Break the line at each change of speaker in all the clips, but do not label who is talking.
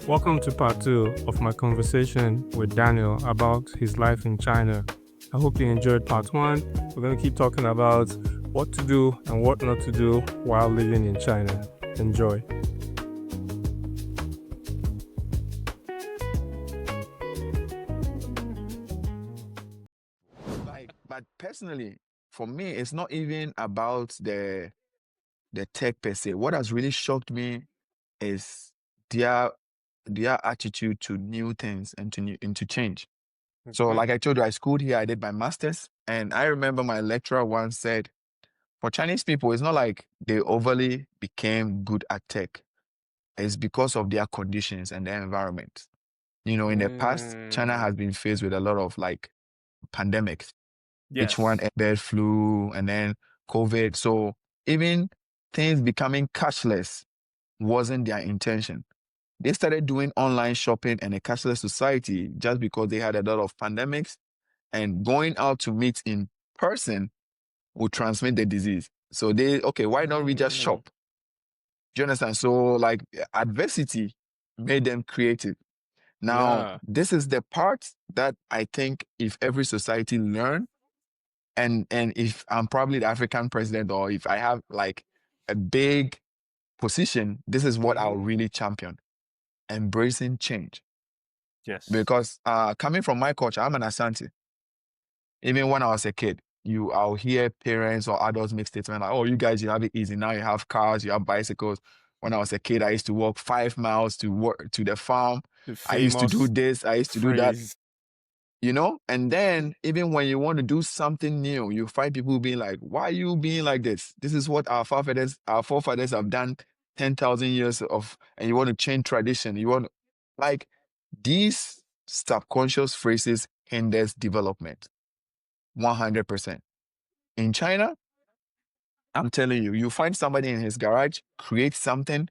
Welcome to part 2 of my conversation with Daniel about his life in China. I hope you enjoyed part 1. We're going to keep talking about what to do and what not to do while living in China. Enjoy.
But personally, for me, it's not even about the tech per se. What has really shocked me is their attitude to new things and to change. So, like I told you, I schooled here, I did my master's, and I remember my lecturer once said, for Chinese people, it's not like they overly became good at tech. It's because of their conditions and their environment. In the past, China has been faced with a lot of like pandemics. Each one
Yes.
bird flu and then COVID. So even things becoming cashless wasn't their intention. They started doing online shopping and a cashless society just because they had a lot of pandemics, and going out to meet in person would transmit the disease. So okay, why don't we just shop? Do you understand? So like adversity made them creative. Now,
Yeah.
this is the part that I think if every society learn, and if I'm probably the African president, or if I have like a big position, this is what I'll really champion: embracing change.
Yes.
Because coming from my culture, I'm an Ashanti. Even when I was a kid, I'll hear parents or adults make statements like, "Oh, you guys, you have it easy now. You have cars, you have bicycles." When I was a kid, I used to walk 5 miles to work to the farm.
The
I used to do
famous
this. I used to do that.
phrase.
And then even when you want to do something new, you find people being like, why are you being like this? This is what our forefathers have done 10,000 years of, and you want to change tradition. You want like these subconscious phrases hinders development 100%. In China, I'm telling you, you find somebody in his garage, create something,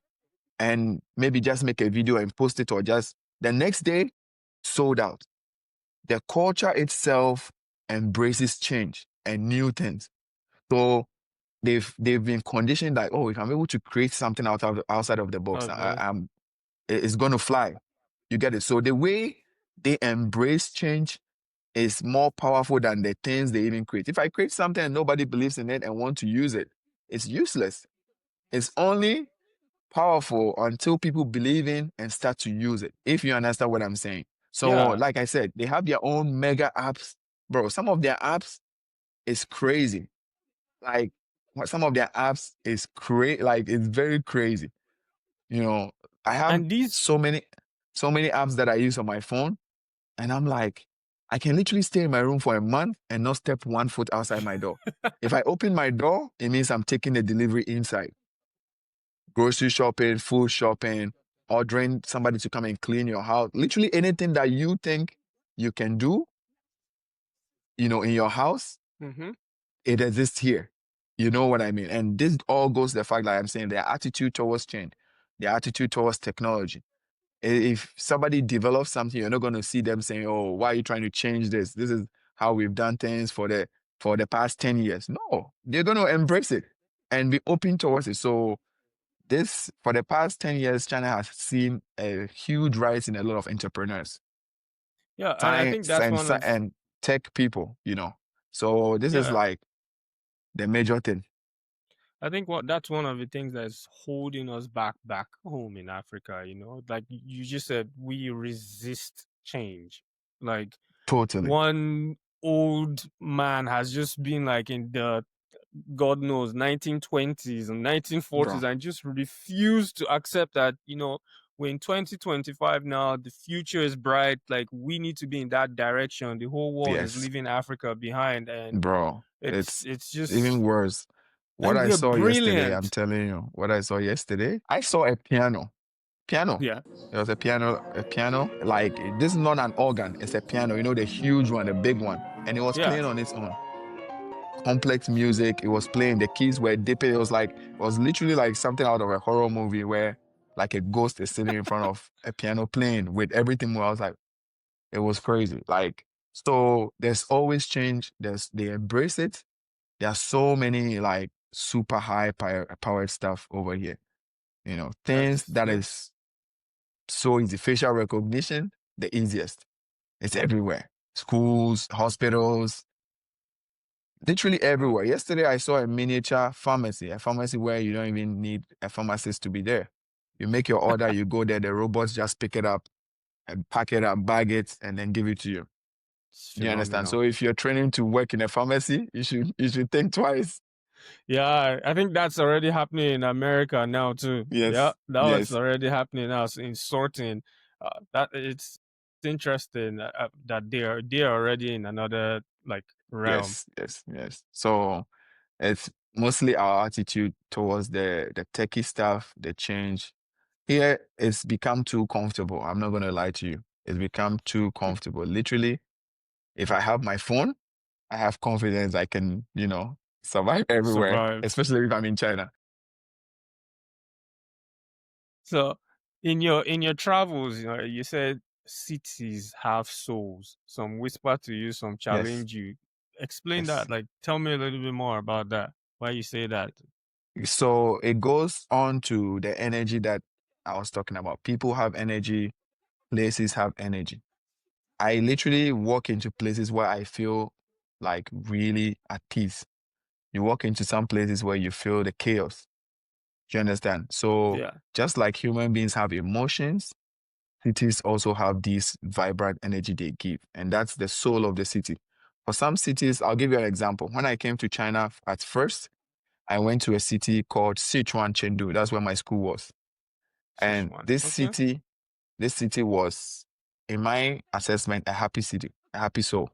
and maybe just make a video and post it, or just the next day sold out. The culture itself embraces change and new things. So they've been conditioned like, oh, if I'm able to create something outside of the box, it's going to fly. You get it? So the way they embrace change is more powerful than the things they even create. If I create something and nobody believes in it and want to use it, it's useless. It's only powerful until people believe in and start to use it, if you understand what I'm saying. So,
Yeah.
like I said, they have their own mega apps. Bro, some of their apps is crazy. Like, some of their apps is like, it's very crazy. I have
And these
so many apps that I use on my phone, and I'm like, I can literally stay in my room for a month and not step 1 foot outside my door. If I open my door, it means I'm taking the delivery inside. Grocery shopping, food shopping, ordering somebody to come and clean your house. Literally anything that you think you can do, in your house, it exists here. You know what I mean? And this all goes to the fact that I'm saying their attitude towards change, their attitude towards technology. If somebody develops something, you're not going to see them saying, "Oh, why are you trying to change this? This is how we've done things for the past 10 years." No, they're going to embrace it and be open towards it. So for the past 10 years, China has seen a huge rise in a lot of entrepreneurs,
Yeah, and I think
science
that's
and tech people. So this is
yeah.
like the major thing.
I think that's one of the things that's holding us back home in Africa, Like you just said, we resist change. Like
Totally.
one old man has just been like in the God knows 1920s and 1940s
Bro.
and just refused to accept that, we're in 2025 now, the future is bright, like we need to be in that direction. The whole world is
Yes.
leaving Africa behind, and
Bro.
it's
It's
it's
even
just
worse. What
and
I
we're
saw yesterday, I'm
brilliant.
telling you, what I saw yesterday, I saw a piano. Piano.
Yeah.
There was a piano. Like, this is not an organ, it's a piano, the huge one, the big one. And it was
Yeah.
playing on its own. Complex music. It was playing. The keys were dipping. It was literally like something out of a horror movie where like a ghost is sitting in front of a piano playing with everything. Where I was like, it was crazy. Like, so there's always change. They embrace it. There are so many like super high powered stuff over here. Things
That's
that
yeah.
is so easy. Facial recognition, the easiest. It's everywhere. Schools, hospitals, literally
Wow.
everywhere. Yesterday, I saw a miniature pharmacy, a pharmacy where you don't even need a pharmacist to be there. You make your order, you go there, the robots just pick it up and pack it up, bag it, and then give it to you.
It's
You understand?
phenomenal.
So if you're training to work in a pharmacy, you should think twice.
Yeah, I think that's already happening in America now too. Yeah,
Yes,
that was
yes,
already happening now in sorting. That it's interesting that they're already in another like realm.
yes. So it's mostly our attitude towards the techie stuff, the change. Here, it's become too comfortable. I'm not gonna lie to you. It's become too comfortable. Literally, if I have my phone, I have confidence I can, survive everywhere,
Survive.
especially if I'm in China.
So in your travels, you said cities have souls. Some whisper to you, some
Yes,
challenge you. Explain
yes.
that. Like, tell me a little bit more about that. Why you say that?
So it goes on to the energy that I was talking about. People have energy, places have energy. I literally walk into places where I feel like really at peace. You walk into some places where you feel the chaos. Do you understand? So
Yeah.
just like human beings have emotions, cities also have this vibrant energy they give. And that's the soul of the city. For some cities, I'll give you an example. When I came to China at first, I went to a city called Sichuan, Chengdu. That's where my school was. And
Sichuan.
this
Okay.
city, this city was, in my assessment, a happy city, a happy soul.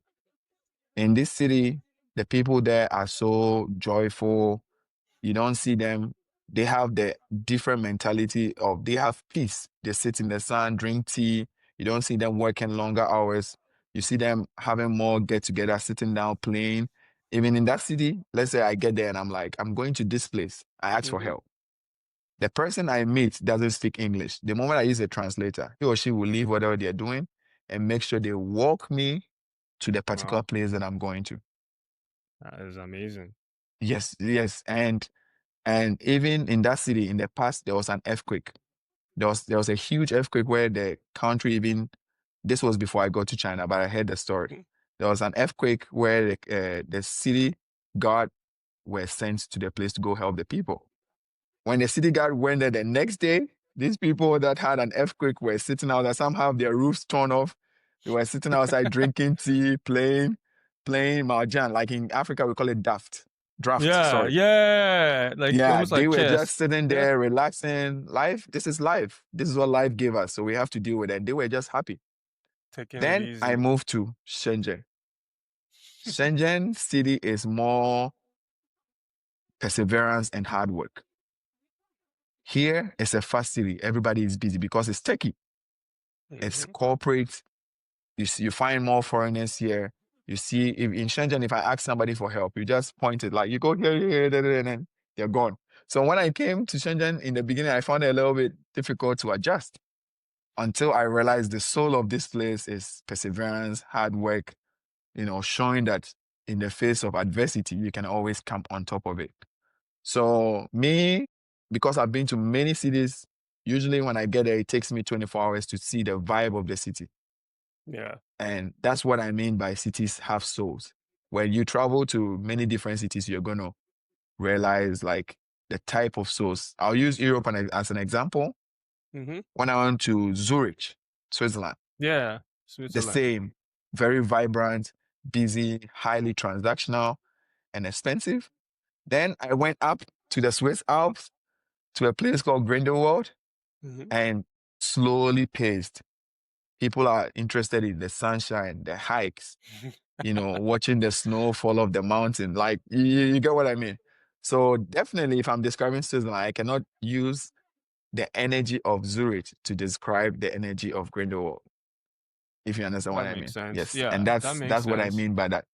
In this city, the people there are so joyful. You don't see them. They have the different mentality of they have peace. They sit in the sun, drink tea. You don't see them working longer hours. You see them having more get together, sitting down, playing. Even in that city, let's say I get there and I'm like, I'm going to this place. I ask for
Mm-hmm.
help. The person I meet doesn't speak English. The moment I use a translator, he or she will leave whatever they're doing and make sure they walk me to the particular
Wow.
place that I'm going to.
That is amazing.
Yes, yes. And even in that city, in the past, there was an earthquake. There was a huge earthquake where the country even this was before I got to China, but I heard the story.
Mhm.
There was an earthquake where the city guard were sent to the place to go help the people. When the city guard went there the next day, these people that had an earthquake were sitting out there. Some have their roofs torn off. They were sitting outside drinking tea, playing mahjong. Like in Africa, we call it draft.
Yeah,
Sorry.
yeah. Like
Yeah,
almost
they
like
were just
chess.
sitting
Yeah.
there relaxing. Life, this is life. This is what life gave us. So we have to deal with it. They were just happy.
Taking it
Then I
easy.
moved to Shenzhen. Shenzhen city is more perseverance and hard work. Here it's a fast city. Everybody is busy because it's techie. It's
Mm-hmm.
corporate. You find more foreigners here. You see, if in Shenzhen, if I ask somebody for help, you just point it like you go here, and then they're gone. So when I came to Shenzhen in the beginning, I found it a little bit difficult to adjust until I realized the soul of this place is perseverance, hard work, showing that in the face of adversity, you can always come on top of it. So me, because I've been to many cities, usually when I get there, it takes me 24 hours to see the vibe of the city.
Yeah.
And that's what I mean by cities have souls. When you travel to many different cities, you're going to realize like the type of souls. I'll use Europe as an example.
Mm-hmm.
When I went to Zurich, Switzerland,
Yeah.
the
Switzerland.
same, very vibrant, busy, highly transactional, and expensive. Then I went up to the Swiss Alps to a place called Grindelwald
Mm-hmm.
and slowly paced. People are interested in the sunshine, the hikes, watching the snow fall off the mountain. Like, you get what I mean? So definitely, if I'm describing Switzerland, I cannot use the energy of Zurich to describe the energy of Grindelwald, if you understand what
That
I
makes
mean.
sense.
Yes. And
Yeah, that
that's
makes
that's what I
sense.
mean by that.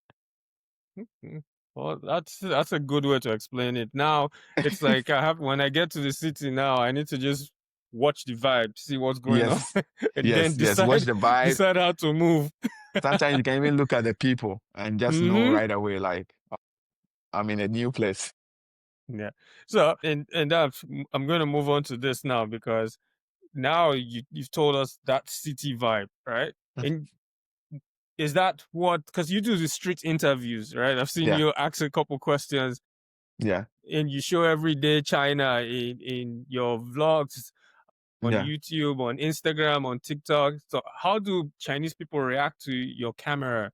Mhm. Well, that's a good way to explain it. Now it's like when I get to the city now, I need to just watch the vibe, see what's going on,
Yes.
and then
Yes. Watch
decide
the vibe.
decide how to move.
Sometimes you can even look at the people and just know
Hmm.
right away, like, I'm in a new place.
Yeah. So and that I'm going to move on to this now because now you've told us that city vibe, right? And is that what? Because you do the street interviews, right? I've seen
Yeah,
you ask a couple questions,
yeah,
and you show everyday China in your vlogs on
yeah.
YouTube, on Instagram, on TikTok. So how do Chinese people react to your camera?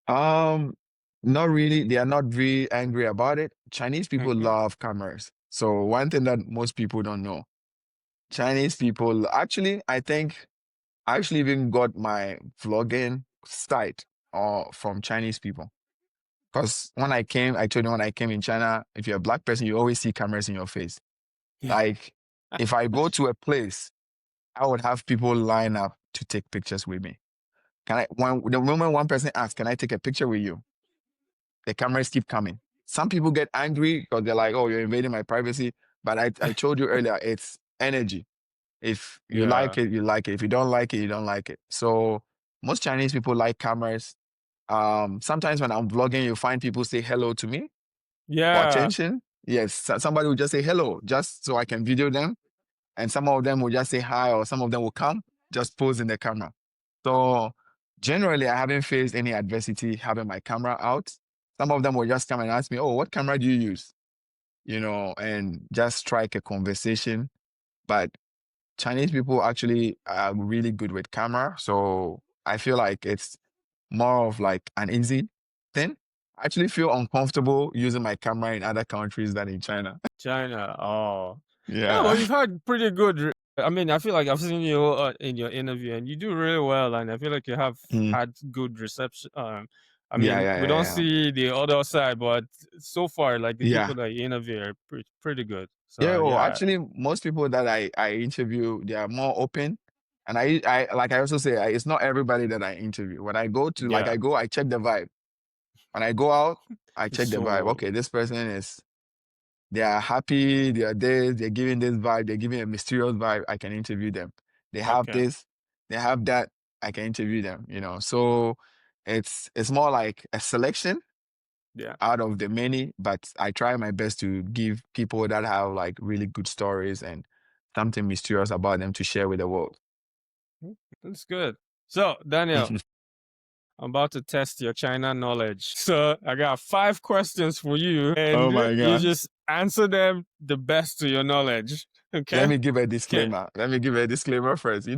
Um, Not really. They are not really angry about it. Chinese people
Okay.
love cameras. So one thing that most people don't know, Chinese people actually, I actually even got my vlogging site from Chinese people. Because when I came, I told you when I came in China, if you're a black person, you always see cameras in your face. Like if I go to a place, I would have people line up to take pictures with me. The moment one person asks, can I take a picture with you? The cameras keep coming. Some people get angry because they're like, oh, you're invading my privacy. But I told you earlier, it's energy. If you like
Yeah.
it, you like it. If you don't like it, you don't like it. So most Chinese people like cameras. Sometimes when I'm vlogging, you find people say hello to me for
Yeah.
attention. Yes, somebody will just say hello just so I can video them. And some of them will just say hi, or some of them will come, just pose in the camera. So generally, I haven't faced any adversity having my camera out. Some of them will just come and ask me, oh, what camera do you use? And just strike a conversation. But Chinese people actually are really good with camera. So I feel like it's more of like an easy thing. I actually feel uncomfortable using my camera in other countries than in China.
China. Oh. Yeah,
Yeah.
well, you've had pretty good. I mean, I feel like I've seen you in your interview, and you do really well, and I feel like you have
Mm.
had good reception. I
Yeah,
mean,
yeah,
we
yeah,
don't
yeah.
see the other side, but so far, like the people
Yeah.
that you interview are pretty good.
Yeah,
So
well,
yeah,
actually, most people that I interview, they are more open. And I also say, it's not everybody that I interview. When I go to, like,
yeah.
I check the vibe. When I go out, I check the vibe.
So
Okay, this person they are happy, they are this, they're giving this vibe, they're giving a mysterious vibe, I can interview them. They have
okay,
this, they have that, I can interview them. So it's more like a selection
yeah.
out of the many, but I try my best to give people that have like really good stories and something mysterious about them to share with the world.
That's good. So Daniel, I'm about to test your China knowledge. So I got 5 questions for you,
Oh
and
my
you
God.
just answer them the best to your knowledge.
Let
Okay?
me give a
Okay.
disclaimer. Let me give a disclaimer first.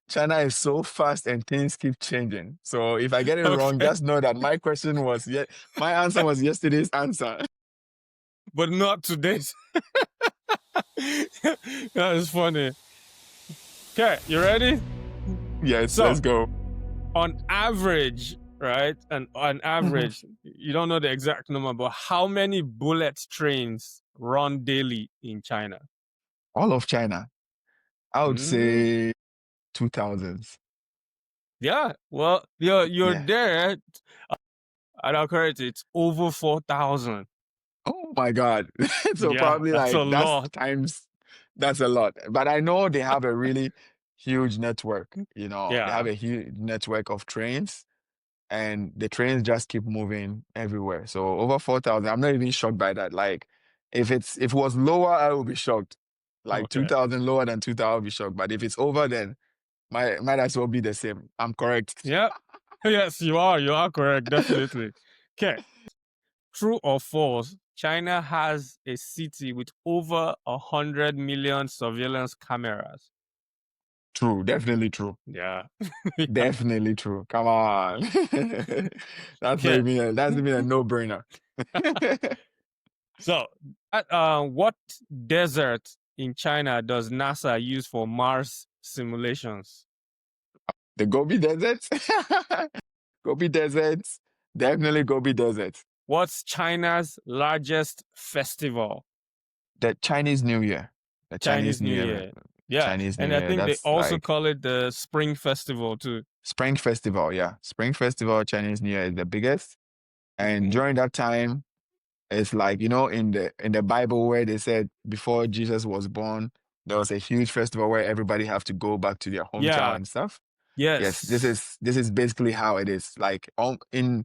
China is so fast and things keep changing. So if I get it wrong,
Okay.
just know that my answer was yesterday's answer.
But not today's. That is funny. Okay, you ready?
Yes,
So,
let's go.
on average, right? And on average, you don't know the exact number, but how many bullet trains run daily in China?
All of China. I would
Mm,
say 2000s.
yeah, well, you're
Yeah.
there. And I'll correct it, it's over 4,000.
Oh my God. So
Yeah,
probably
that's a
like
lot.
that's a lot. But I know they have a really huge network. They have
Yeah.
a huge network of trains, and the trains just keep moving everywhere. So over 4,000, I'm not even shocked by that. Like if it was lower, I would be shocked. Like
Okay.
2,000 lower than 2,000, I would be shocked. But if it's over, then might as well be the same. I'm correct.
Yeah. Yes, you are. You are correct. Definitely. Okay. True or false? China has a city with over 100 million surveillance cameras.
True, definitely true.
Yeah. Yeah.
Definitely true. Come on.
Okay.
That's even a no-brainer.
So, what desert in China does NASA use for Mars simulations?
The Gobi Desert. Gobi Desert. Definitely Gobi Desert.
What's China's largest festival?
The Chinese New Year. The
Chinese
Chinese New
New
Year.
Year. Yeah.
Chinese New
And I
Year.
think they
That's
also
like
call it the Spring Festival too.
Spring Festival. Yeah. Spring Festival, Chinese New Year is the biggest. And
Mhm.
during that time, it's like, in the Bible where they said before Jesus was born, there was a huge festival where everybody have to go back to their hometown
Yeah.
and stuff. Yes, this
Yes.
is this is basically how it is. Like in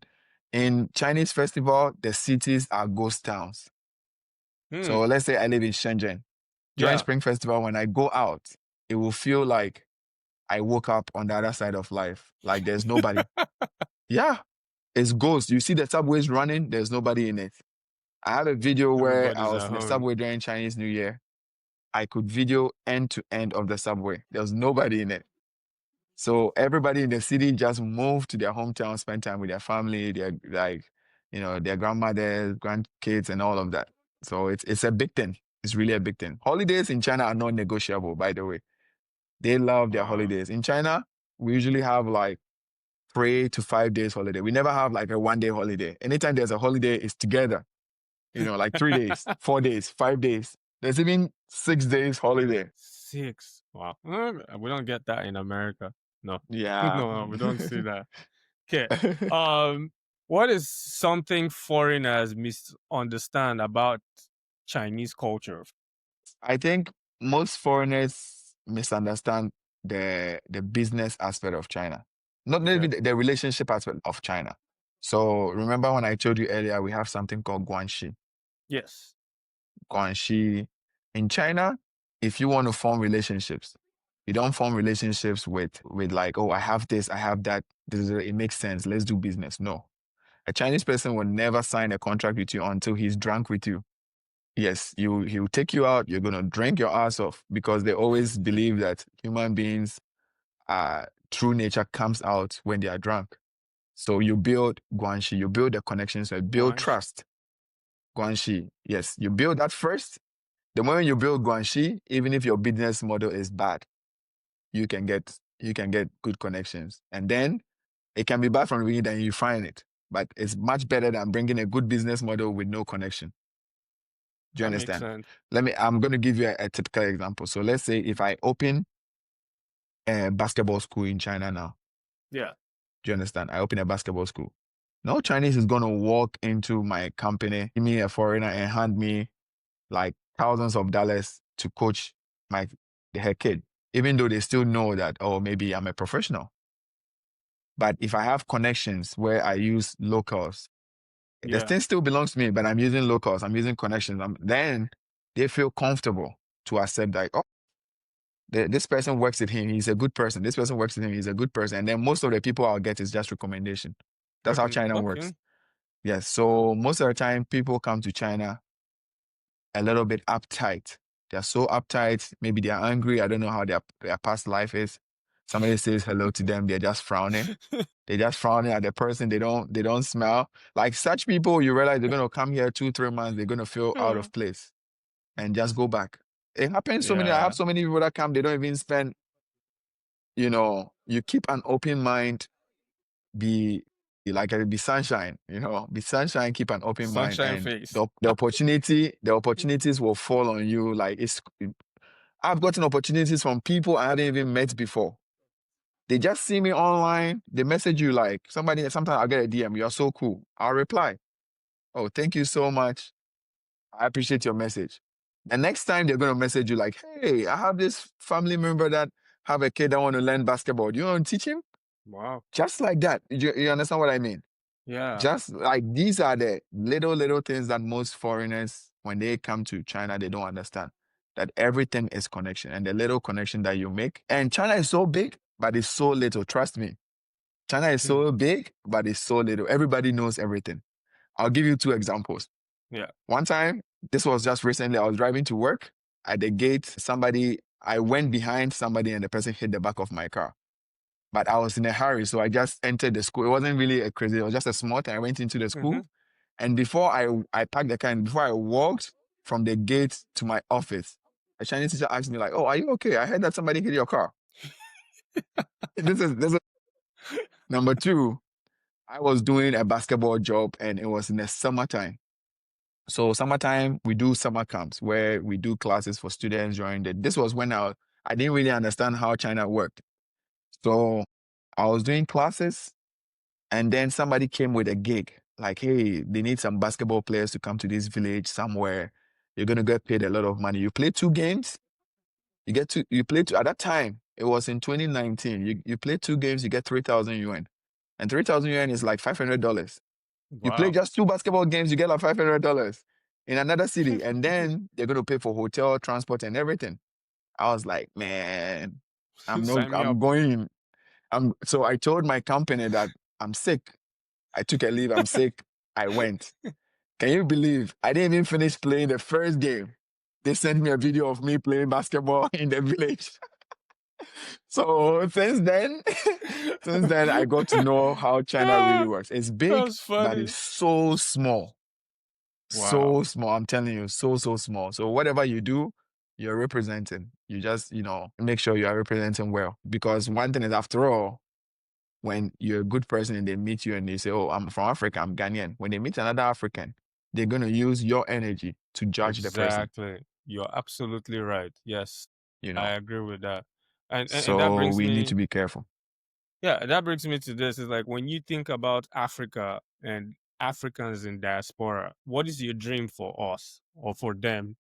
Chinese festival, the cities are ghost towns.
Hmm.
So let's say I live in Shenzhen. During
Yeah.
Spring Festival, when I go out, it will feel like I woke up on the other side of life. Like there's nobody. Yeah, it's ghost. You see the subways running, there's nobody in it. I have a video where I
Everybody's
was
at
in the
home.
subway during Chinese New Year. I could video end to end of the subway. There was nobody in it. So everybody in the city just moved to their hometown, spend time with their family, their their grandmothers, grandkids, and all of that. So it's a big thing. It's really a big thing. Holidays in China are non-negotiable, by the way. They love their
Wow.
holidays. In China, we usually have like 3 to 5 days holiday. We never have like a 1 day holiday. Anytime there's a holiday, it's together. Like 3 days, 4 days, 5 days. There's even 6 days holiday.
6. Wow. We don't get that in America. No.
Yeah.
No, we don't see that. Okay. What is something foreigners misunderstand about Chinese culture?
I think most foreigners misunderstand the business aspect of China, not
Okay.
maybe the relationship aspect of China. So remember when I told you earlier, we have something called Guanxi.
Yes.
Guanxi. In China, if you want to form relationships, you don't form relationships with like, oh, I have this, I have that. It makes sense. Let's do business. No. A Chinese person will never sign a contract with you until he's drunk with you. Yes, he'll take you out, you're gonna drink your ass off because they always believe that human beings true nature comes out when they are drunk. So you build Guanxi, you build the connections, you build
Guanxi.
trust. Guanxi, yes, you build that first. The moment you build Guanxi, even if your business model is bad, you can get good connections. And then it can be bad from the beginning, then you find it. But it's much better than bringing a good business model with no connection. Do you
That makes
understand?
sense.
I'm going to give you a typical example. So let's say if I open a basketball school in China now,
Yeah.
do you understand? I open a basketball school. No Chinese is going to walk into my company, give me a foreigner and hand me like thousands of dollars to coach her kid, even though they still know that, oh, maybe I'm a professional. But if I have connections where I use locals, the
Yeah.
thing still belongs to me, but I'm using locals, I'm using connections. Then they feel comfortable to accept that, oh, this person works with him, he's a good person. This person works with him, he's a good person. And then most of the people I'll get is just recommendation. That's how China works.
Okay.
Yes. So most of the time, people come to China a little bit uptight. They're so uptight. Maybe they're angry. I don't know how their past life is. Somebody says hello to them, they're just frowning. They're just frowning at the person. They don't smile. Like such people, you realize they're gonna come here 2-3 months. They're gonna feel out of place and just go back. It happens so many. I
Yeah.
have so many people that come. They don't even spend. You keep an open mind. Be be sunshine. Be sunshine. Keep an open mind,
Sunshine
and
face.
the opportunities will fall on you. I've gotten opportunities from people I haven't even met before. They just see me online. They message you like somebody. Sometimes I'll get a DM. You're so cool. I'll reply. Oh, thank you so much. I appreciate your message. The next time they're gonna message you like, hey, I have this family member that have a kid that want to learn basketball. Do you want to teach him?
Wow.
Just like that. You understand what I mean?
Yeah.
Just like these are the little things that most foreigners, when they come to China, they don't understand. That everything is connection and the little connection that you make. And China is so big, but it's so little. Trust me. China is so big, but it's so little. Everybody knows everything. I'll give you 2 examples.
Yeah.
One time, this was just recently, I was driving to work. At the gate, I went behind somebody and the person hit the back of my car. But I was in a hurry, so I just entered the school. It wasn't really a crazy, it was just a small thing. I went into the school. And before I parked the car and before I walked from the gate to my office, a Chinese teacher asked me like, oh, are you okay? I heard that somebody hit your car. This is number 2. I was doing a basketball job and it was in the summertime. So summertime, we do summer camps where we do classes for students this was when I didn't really understand how China worked. So I was doing classes and then somebody came with a gig. Like, hey, they need some basketball players to come to this village somewhere. You're going to get paid a lot of money. You play 2 games. You play two, at that time, it was in 2019. You play 2 games, you get 3,000 yuan. And 3,000 yuan is like $500. You play
Wow.
just 2 basketball games, you get like $500 in another city. And then they're going to pay for hotel, transport, and everything. I was like, man,
Sign me
I'm
up.
going. So I told my company that I'm sick. I took a leave. I'm sick. I went. Can you believe I didn't even finish playing the first game? They sent me a video of me playing basketball in the village. So since then, I got to know how China really works. It's big,
That's
but
funny.
it's so small.
Wow.
So small. I'm telling you, so small. So whatever you do, you're representing. You just, make sure you are representing well. Because one thing is, after all, when you're a good person and they meet you and they say, "Oh, I'm from Africa, I'm Ghanaian." When they meet another African, they're going to use your energy to judge the person,
Exactly. You're absolutely right. Yes,
you
I
know.
agree with that. And that
So
brings
we need
me,
to be careful.
yeah, that brings me to this. Is like when you think about Africa and Africans in diaspora, what is your dream for us or for them?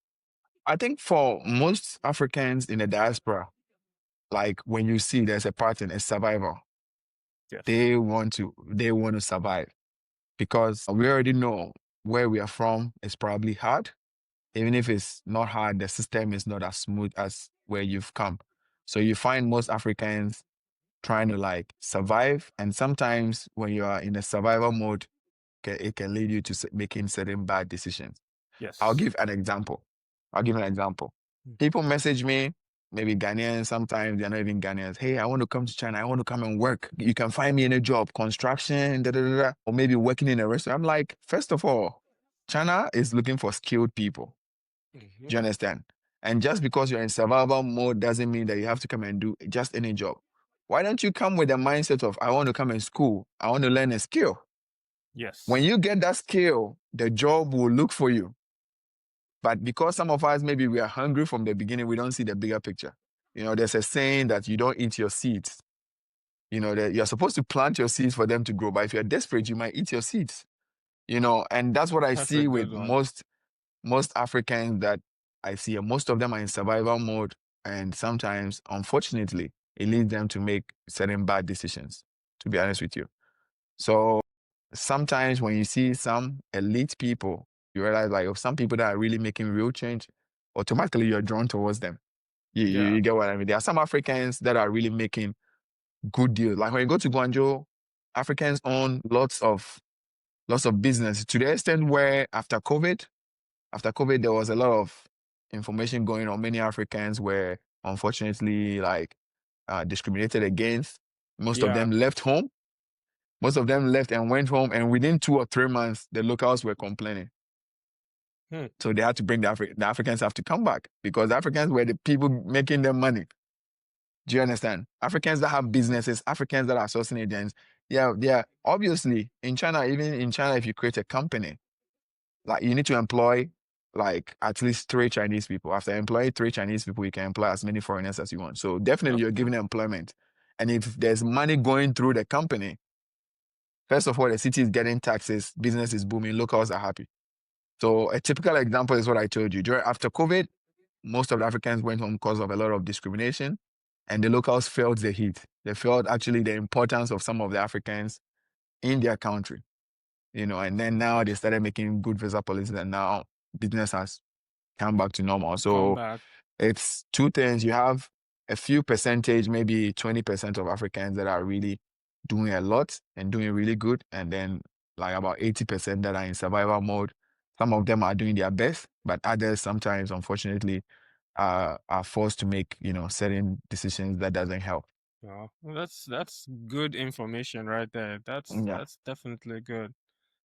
I think for most Africans in the diaspora, like when you see there's a pattern, a survivor,
Yes.
they want to survive because we already know where we are from is probably hard. Even if it's not hard, the system is not as smooth as where you've come. So you find most Africans trying to like survive. And sometimes when you are in a survival mode, it can lead you to making certain bad decisions. I'll
Yes.
give an example. I'll give an example.
Mm.
People message me, maybe Ghanaians, sometimes they're not even Ghanaians. Hey, I want to come to China. I want to come and work. You can find me in a job, construction, da, da, da, da, or maybe working in a restaurant. I'm like, first of all, China is looking for skilled people.
Mhm.
Do you understand? And just because you're in survival mode doesn't mean that you have to come and do just any job. Why don't you come with the mindset of, I want to come in school, I want to learn a skill. When
Yes.
you get that skill, the job will look for you. But because some of us, maybe we are hungry from the beginning, we don't see the bigger picture. There's a saying that you don't eat your seeds. That you're supposed to plant your seeds for them to grow. But if you're desperate, you might eat your seeds. And that's what I
That's a
see with
good one.
most Africans that I see. And most of them are in survival mode. And sometimes, unfortunately, it leads them to make certain bad decisions, to be honest with you. So sometimes when you see some elite people, you realize like of some people that are really making real change, automatically you're drawn towards them. You
Yeah.
get what I mean? There are some Africans that are really making good deals. Like when you go to Guangzhou, Africans own lots of business to the extent where after COVID, there was a lot of information going on. Many Africans were unfortunately like discriminated against. Most of
Yeah.
them left home. Most of them left and went home, and within 2 or 3 months, the locals were complaining.
Hmm.
So they had to bring the Africans have to come back because the Africans were the people making them money. Do you understand? Africans that have businesses, Africans that are sourcing agents. Yeah. Obviously, in China, even in China, if you create a company, like you need to employ like at least 3 Chinese people. After employing 3 Chinese people, you can employ as many foreigners as you want. So definitely you're
Okay.
giving employment. And if there's money going through the company, first of all, the city is getting taxes, business is booming, locals are happy. So a typical example is what I told you. After COVID, most of the Africans went home because of a lot of discrimination, and the locals felt the heat. They felt actually the importance of some of the Africans in their country, and then now they started making good visa policies, and now business has come back to normal.
Come
So
back.
it's two things. You have a few percentage, maybe 20% of Africans that are really doing a lot and doing really good. And then like about 80% that are in survival mode. Some of them are doing their best, but others sometimes, unfortunately, are forced to make, certain decisions that doesn't help.
Well, that's good information right there. That's
Yeah.
that's definitely good.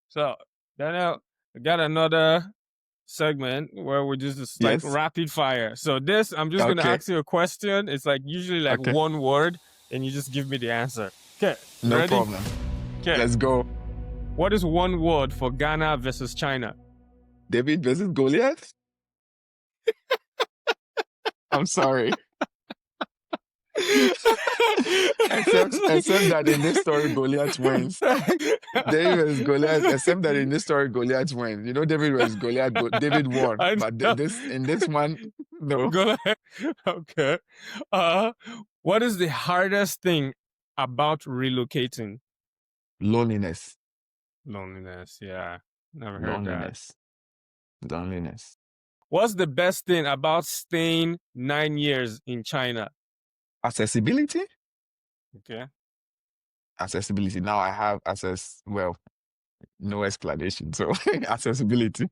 So, Daniel, I got another segment where we just like
Yes.
rapid fire. So this, I'm just gonna
Okay.
ask you a question. It's like usually like
Okay.
one word, and you just give me the answer. Okay,
No
ready?
problem.
Okay.
Let's go.
What is one word for Ghana versus China?
David versus Goliath. I'm sorry. Except that in this story, Goliath wins. David versus Goliath, except that in this story, Goliath wins. David versus Goliath, David won.
I
But
know.
in this one, no.
Go ahead. Okay. Uh, what is the hardest thing about relocating?
Loneliness.
Loneliness. Yeah. Never heard that.
Loneliness. Loneliness.
What's the best thing about staying 9 years in China?
Accessibility?
Okay.
Accessibility. Now I have access, well, no explanation. So accessibility.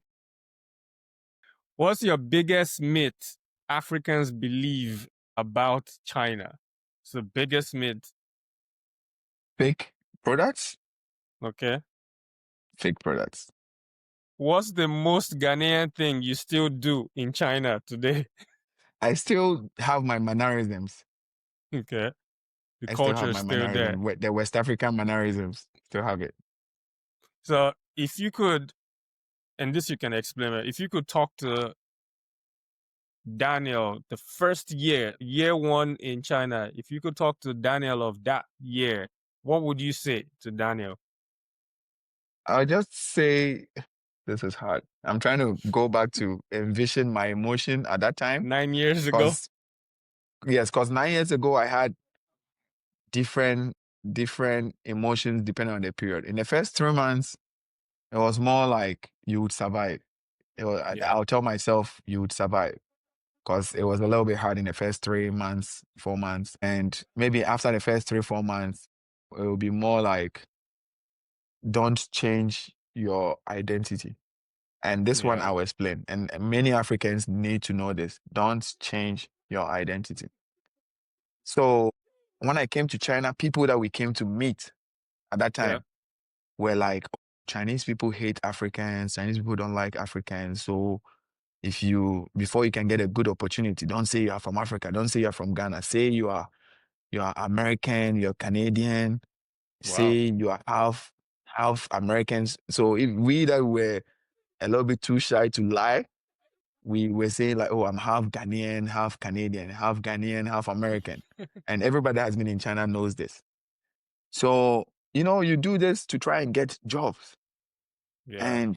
What's your biggest myth Africans believe about China? It's the biggest myth.
Fake products?
Okay.
Fake products.
What's the most Ghanaian thing you still do in China today?
I still have my mannerisms.
Okay. The
I still
culture
have
is
my
still there.
mannerisms. The West African mannerisms. Still have it.
So if you could, and this you can explain it, if you could talk to Daniel the first year one in China, if you could talk to Daniel of that year, what would you say to Daniel?
I'll just say this is hard. I'm trying to go back to envision my emotion at that time.
9 years ago?
Because yes, because 9 years ago I had different emotions depending on the period. In the first 3 months, it was more like you would survive.
Yeah.
I'll tell myself you would survive because it was a little bit hard in the first 3 months, 4 months. And maybe after the first 3, 4 months, it will be more like don't change your identity. And this one
Yeah.
I will explain. And many Africans need to know this. Don't change your identity. So when I came to China, people that we came to meet at that
Yeah.
time were like, Chinese people hate Africans, Chinese people don't like Africans. So before you can get a good opportunity, don't say you are from Africa, don't say you're from Ghana, say you are American, you're Canadian,
Wow.
say you are half Americans. So if we that were a little bit too shy to lie, we were saying like, oh, I'm half Ghanaian, half Canadian, half Ghanaian, half American. And everybody that has been in China knows this. So, you do this to try and get jobs.
Yeah.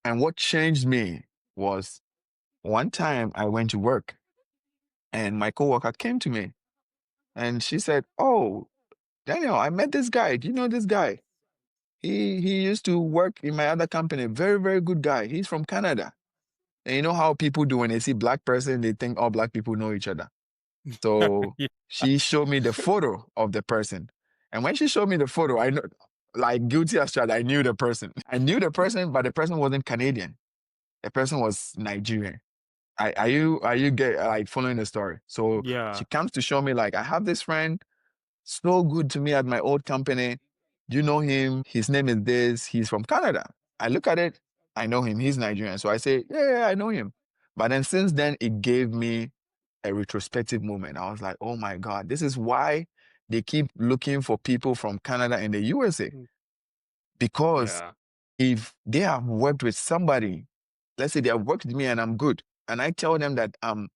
And what changed me was one time I went to work and my coworker came to me and she said, "Oh, Daniel, I met this guy. Do you know this guy? He used to work in my other company. Very, very good guy. He's from Canada." And you know how people do when they see black person, they think all black people know each other. So
Yeah.
she showed me the photo of the person. And when she showed me the photo, I know, like guilty as charged, I knew the person. I knew the person, but the person wasn't Canadian. The person was Nigerian. Are you get like following the story? So
Yeah.
she comes to show me like I have this friend, so good to me at my old company. You know him? His name is this. He's from Canada. I look at it. I know him. He's Nigerian. So I say, yeah, I know him. But then since then, it gave me a retrospective moment. I was like, oh my God, this is why they keep looking for people from Canada and the USA.
Mm.
Because
Yeah.
if they have worked with somebody, let's say they have worked with me and I'm good, and I tell them that I'm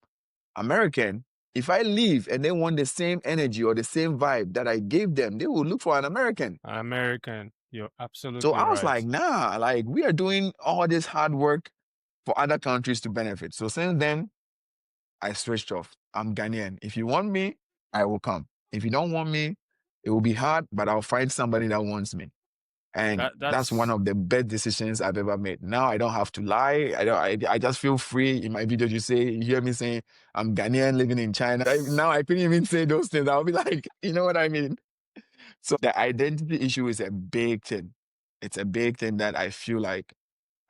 American, if I leave and they want the same energy or the same vibe that I gave them, they will look for an American.
An American. You're
So
absolutely
I was
right.
like, nah, like we are doing all this hard work for other countries to benefit. So since then, I switched off. I'm Ghanaian. If you want me, I will come. If you don't want me, it will be hard, but I'll find somebody that wants me. And that's one
That's
of the best decisions I've ever made. Now I don't have to lie. I just feel free. In my video, you hear me saying I'm Ghanaian living in China. Now I couldn't even say those things. I'll be like, you know what I mean? So the identity issue is a big thing. It's a big thing that I feel like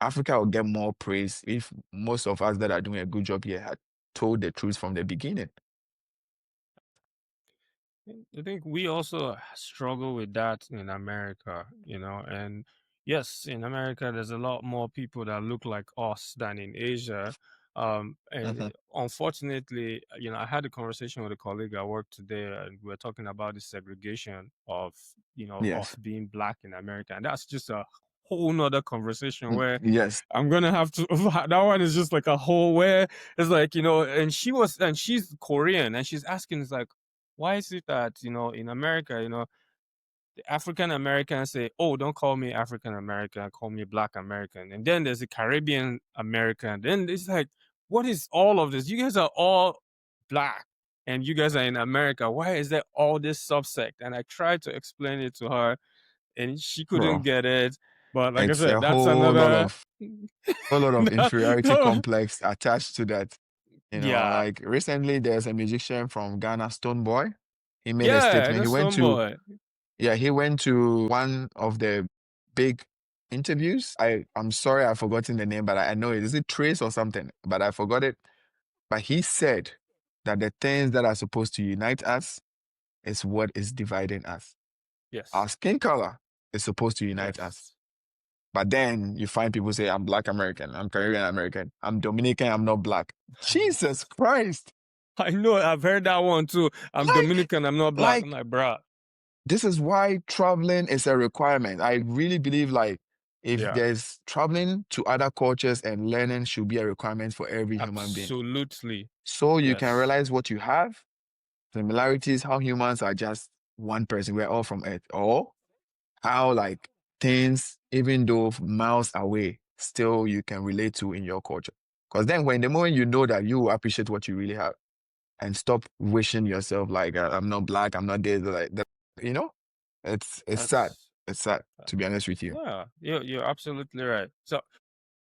Africa will get more praise if most of us that are doing a good job here had told the truth from the beginning.
I think we also struggle with that in America, and yes, in America, there's a lot more people that look like us than in Asia. And
Mhm.
unfortunately, I had a conversation with a colleague at work today, and we are talking about the segregation of, us
Yes.
being black in America. And that's just a whole nother conversation where
Yes.
I'm gonna have to, that one is just like a whole where it's like, and she's Korean and she's asking, it's like, why is it that, in America, the African Americans say, oh, don't call me African American, call me Black American. And then there's the Caribbean American. Then it's like, what is all of this? You guys are all Black and you guys are in America. Why is there all this subsect? And I tried to explain it to her and she couldn't
Bro,
get it. But like I
it's
said,
a
that's
whole lot
another
of A lot of
No,
inferiority
no.
complex attached to that.
Yeah.
Like recently there's a musician from Ghana, Stone Boy. He made a
Yeah, I
statement.
know some boy.
He went to one of the big interviews. I'm sorry I've forgotten the name, but I know it. Is it Trace or something? But I forgot it. But he said that the things that are supposed to unite us is what is dividing us. Our
Yes.
skin color is supposed to unite us.
Yes.
But then you find people say, I'm Black American, I'm Caribbean American, I'm Dominican, I'm not Black. Jesus Christ.
I know, I've heard that one too. I'm
Like,
Dominican, I'm not black. I'm
like,
like, bruh.
this is why traveling is a requirement. I really believe like if
Yeah,
there's traveling to other cultures and learning should be a requirement for every human being.
absolutely.
So you can
Yes.
realize what you have, similarities, how humans are just one person. We're all from Earth. Or how like things, even though miles away, still you can relate to in your culture. Because then when the moment you know that, you will appreciate what you really have and stop wishing yourself like I'm not Black, I'm not this, like that. You know, it's sad.
That's
It's sad to be honest with you.
yeah, you're absolutely right. So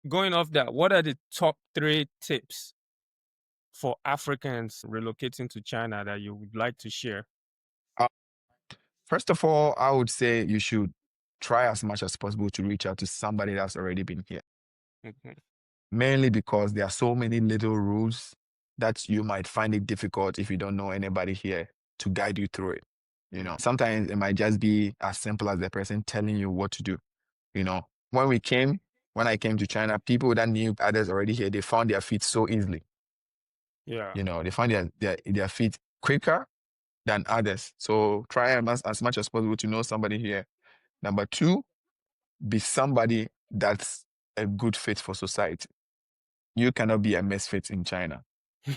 going off that, what are the top 3 tips for Africans relocating to China that you would like to share?
Uh, First of all, I would say you should try as much as possible to reach out to somebody that's already been here.
Mhm.
Mainly because there are so many little rules that you might find it difficult if you don't know anybody here to guide you through it. Sometimes it might just be as simple as the person telling you what to do. When I came to China, people that knew others already here, they found their feet so easily.
Yeah.
They found their feet quicker than others. So try as much as possible to know somebody here. Number 2, be somebody that's a good fit for society. You cannot be a misfit in China.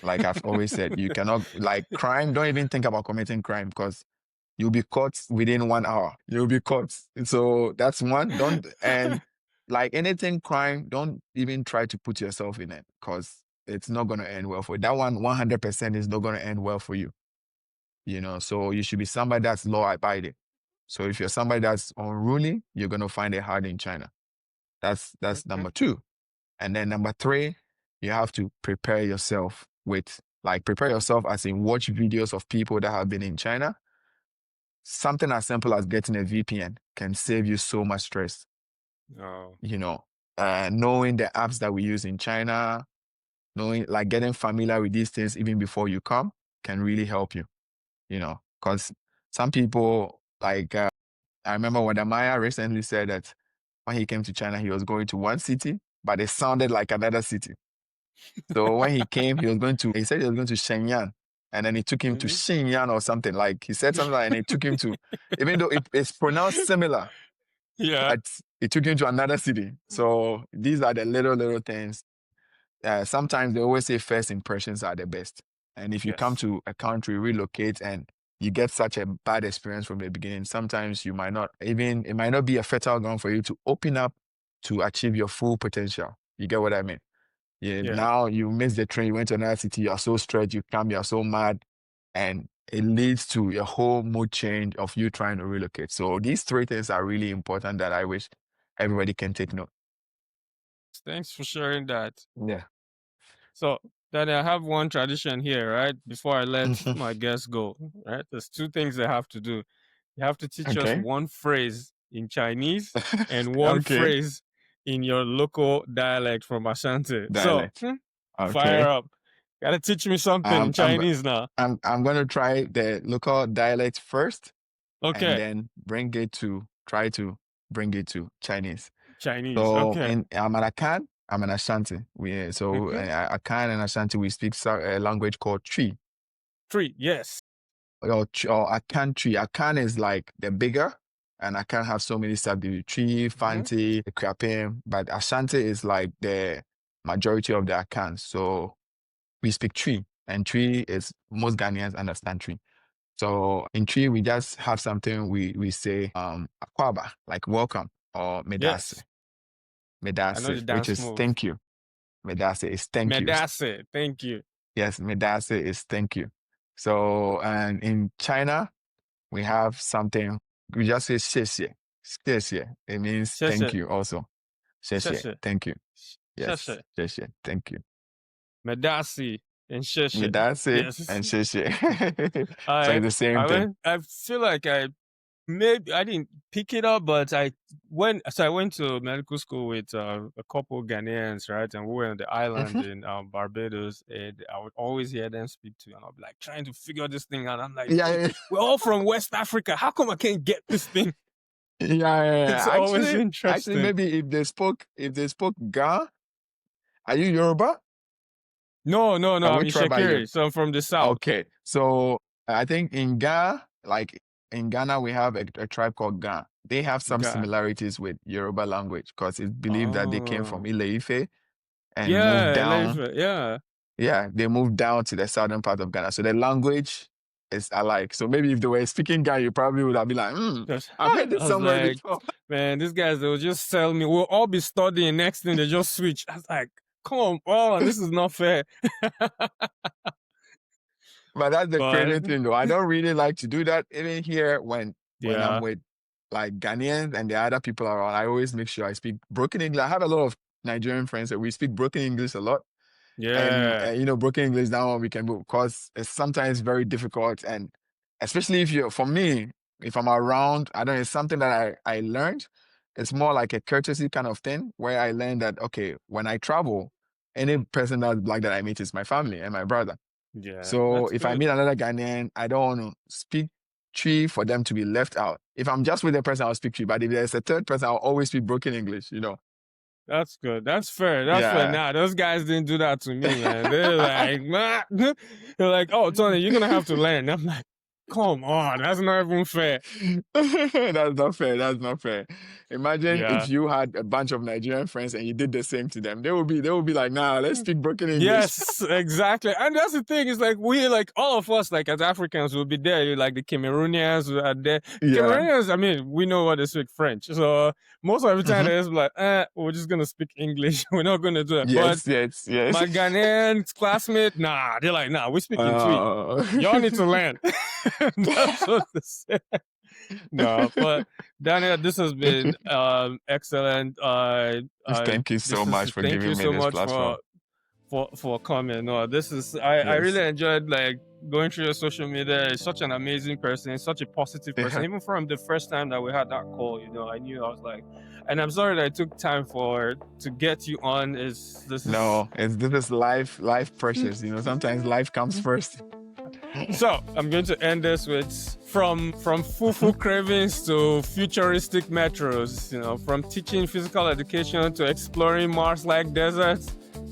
Like I've always said, you cannot, like crime, don't even think about committing crime because you'll be caught within 1 hour. You'll be caught. So that's one. And like anything crime, don't even try to put yourself in it because it's not going to end well for you. That one, 100% is not going to end well for you. So you should be somebody that's law abiding. So if you're somebody that's unruly, you're going to find it hard in China. That's
Okay.
number 2. And then number 3, you have to prepare yourself as in watch videos of people that have been in China. Something as simple as getting a VPN can save you so much stress.
Oh,
Knowing the apps that we use in China, getting familiar with these things even before you come can really help you, because some people, I remember when Amaya recently said that when he came to China, he was going to one city, but it sounded like another city. So when he came, he said he was going to Shenyang, and then it took him to
mhm.
Xinyan or something. Like he said something, and it took him to, even though it's pronounced similar,
Yeah.
but it took him to another city. So these are the little things. Sometimes they always say first impressions are the best. And if you come
Yes.
to a country, relocate, and you get such a bad experience from the beginning, sometimes it might not be a fertile ground for you to open up to achieve your full potential. You get what I mean? Yeah,
Yeah.
now you miss the train, you went to another city, you are so stressed, you come, you are so mad, and it leads to a whole mood change of you trying to relocate. So these 3 things are really important that I wish everybody can take note.
Thanks for sharing that.
Yeah.
So then I have one tradition here, right? Before I let
Mhm.
my guests go, right? There's 2 things they have to do. You have to teach us
Okay.
one phrase in Chinese and one
Okay.
phrase in your local dialect from Ashanti. So
Dialect.
fire
Okay.
up. Gotta teach me something in
Um, I'm
Chinese now.
I'm gonna try the local dialect first, and
Okay.
then try to bring it to Chinese.
Chinese.
So
Okay.
I'm an Akan, I'm an Ashanti.
Mm-hmm.
Akan and Ashanti, we speak a language called Twi.
3. Yes.
Or Akan Twi. Akan is like the bigger, and Akan have so many subdivisions. Twi,
Mm-hmm.
Fanti, Krapim, but Ashanti is like the majority of the Akan. So we speak Twi, and Twi is most Ghanaians understand Twi. So in Twi, we just have something we say Akwaba, like welcome, or Medase.
Yes. I know the
Medase, which
dance
is
move.
thank you. Medase is thank you.
Medase. Thank you.
Yes, Medase is thank you. So, and in China, we have something, we just say 谢谢. 谢谢. It means thank
Sheshe.
you also. Sheshe.
Sheshe.
Thank you. Yes.
Sheshe.
Sheshe. Thank you.
Medasi and Sheshe.
Midase
Yes.
and Sheshe. So
I
it's the same thing.
I feel like maybe I didn't pick it up, but I went to medical school with a couple Ghanaians, right? And we were on the island
Mhm.
in Barbados, and I would always hear them speak to, and I'll be like trying to figure this thing out. I'm like,
Yeah,
dude,
yeah,
we're all from West Africa. How come I can't get this thing?
yeah, yeah,
It's
yeah.
always
Actually,
interesting.
maybe if they spoke Ga, are you Yoruba?
No,
Or
I'm
which tribe are you?
Ishekiri, so I'm from the south.
Okay, so I think in Ga, like in Ghana, we have a tribe called Ga. They have some
God.
similarities with Yoruba language because it's believed that they came from
Oh.
Ile-Ife and moved
Yeah,
down.
yeah.
Yeah, they moved down to the southern part of Ghana. So the language is alike. So maybe if they were speaking Ga, you probably would have been like, I've heard
I
this
was
somewhere
like,
before.
man, these guys, they'll just tell me, we'll all be studying. Next thing, they just switch. I was like, come on, this is not fair.
But that's the crazy
But,
thing, though. I don't really like to do that. Even here, when I'm
yeah,
with like Ghanaians and the other people around, I always make sure I speak broken English. I have a lot of Nigerian friends that we speak broken English a lot. And,
yeah,
broken English, that one we can do because it's sometimes very difficult. And especially for me, if I'm around, I don't know, it's something that I learned. It's more like a courtesy kind of thing where I learned that, okay, when I travel, any person that's black that I meet is my family and my brother.
yeah,
So
that's
if I
good.
meet another Ghanaian, I don't want to speak Twi for them to be left out. If I'm just with a person, I'll speak Twi. But if there's a third person, I'll always speak broken English,
That's good. That's fair. That's fair.
Yeah.
Nah, those guys didn't do that to me, man. They're like, nah. They're like, oh, Tony, you're gonna have to learn. I'm like, come on, that's not even fair.
That's not fair. That's not fair. Imagine
Yeah.
if you had a bunch of Nigerian friends and you did the same to them. They will be like, nah, let's speak broken English.
Yes, exactly. And that's the thing, is like all of us, like as Africans, will be there. Like the Cameroonians who are there.
Yeah.
Cameroonians, I mean, we know what they speak French. So most of the time
Mhm.
they're just like, we're just gonna speak English. We're not gonna do it.
Yes,
But
yes.
my Ghanaian classmate, nah, they're like, nah, we speak in Twi. Y'all need to learn. That's what they say. No, but Daniel, this has been excellent.
Thank you so much for
thank
giving
you
me
so
this
much
platform.
for coming. No, this is I really enjoyed like going through your social media. You're such an amazing person, such a positive person.
Yeah.
Even from the first time that we had that call, I knew I was like, and I'm sorry that I took time to get you on. This is
life precious. Sometimes life comes first.
So I'm going to end this with from fufu cravings to futuristic metros, from teaching physical education to exploring Mars-like deserts.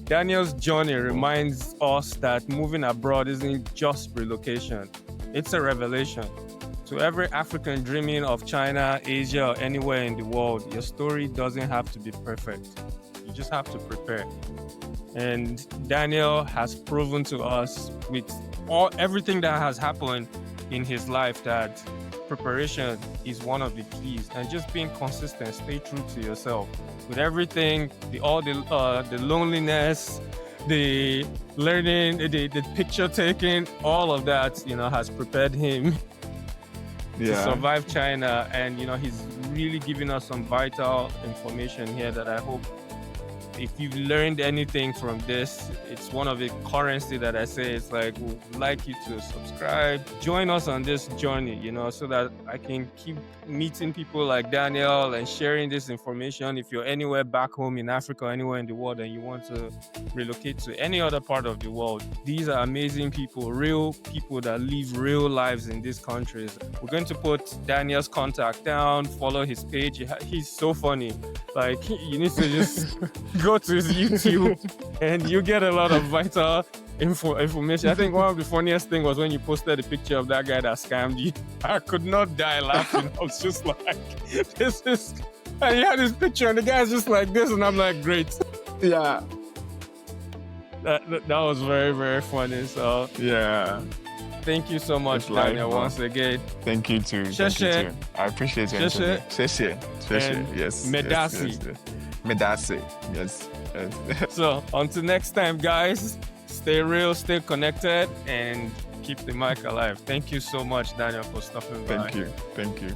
Daniel's journey reminds us that moving abroad isn't just relocation. It's a revelation. To every African dreaming of China, Asia, or anywhere in the world, your story doesn't have to be perfect. You just have to prepare. And Daniel has proven to us with everything that has happened in his life that preparation is one of the keys, and just being consistent, stay true to yourself with everything, the loneliness, the learning, the picture taking, all of that, has prepared him to survive China. And he's really giving us some vital information here that I hope, if you've learned anything from this, it's one of the currency that I say. It's like, we'd like you to subscribe, join us on this journey, so that I can keep meeting people like Daniel and sharing this information. If you're anywhere back home in Africa, anywhere in the world, and you want to relocate to any other part of the world, these are amazing people, real people that live real lives in these countries. We're going to put Daniel's contact down, follow his page. He's so funny. Like, you need to just go to his YouTube and you get a lot of vital information. I think one of the funniest thing was when you posted a picture of that guy that scammed you. I could not die laughing. I was just like, this is... And you had this picture and the guy's just like this, and I'm like, great.
Yeah.
That was very, very funny. So
yeah.
Thank you so much, Daniel, once again.
Thank you too.
Sheshe.
I appreciate it. Sheshe. Yes.
Medasi.
Medasi. Yes.
So until next time, guys, stay real, stay connected, and keep the mic alive. Thank you so much, Daniel, for stopping by.
Thank you.